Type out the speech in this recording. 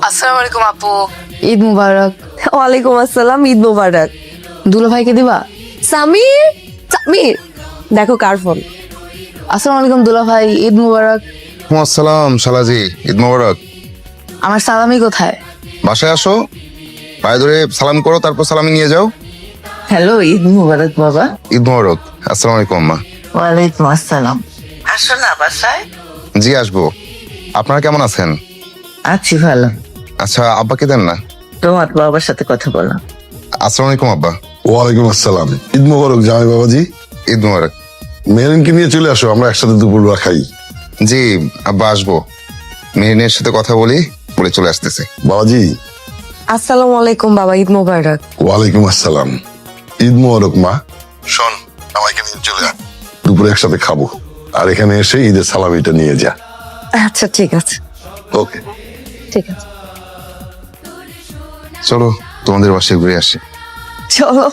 আসসালামু আলাইকুম আপু। ঈদ মুবারক। ওয়ালাইকুম আসসালাম, ঈদ মোবারক। দুলা ভাইকে দিবা? সামির, সামির, দেখো কার ফোন। আসসালামু আলাইকুম দুলা ভাই, ঈদ মুবারক। আসসালাম শালাজি, ঈদ মোবারক। আমার সালামি কোথায়? বাসায় আসো, পায়ে ধরে সালাম করো, তারপর সালামি নিয়ে যাও। হ্যালো, ঈদ মুবারক বাবা। ঈদ মোবারক। আসসালামু আলাইকুম আম্মা। ওয়ালাইকুম আসসালাম। আসো না বাসায়। জি আসবো। আপনারা কেমন আছেন? আছি ভালো। আচ্ছা, আব্বাকে দেন না। তোমার বাবার সাথে কথা বলো। আসসালামু আলাইকুম আব্বা। ওয়ালাইকুম আসসালাম, ঈদ মোবারক জামাই বাবাজি। ঈদ মোবারক। মেহরিনকে নিয়ে চলে আসো, আমরা একসাথে দুপুরবেলা খাই। জি আব্বা আসবো, মেরিনের সাথে কথা বলি, বলে চলে আসতেছে। বাবাজি। আসসালামু আলাইকুম বাবা, ঈদ মোবারক। ওয়ালাইকুম আসসালাম, ঈদ মোবারক মা। শোন, আমাকে নিয়ে চলে আয়, দুপুরে একসাথে খাবো। আর এখানে এসে ঈদের সালামিটা নিয়ে যা। আচ্ছা ঠিক আছে, ওকে। ঠিক আছে, চলো তোমাদের বাসায় ঘুরে আসি। চলো।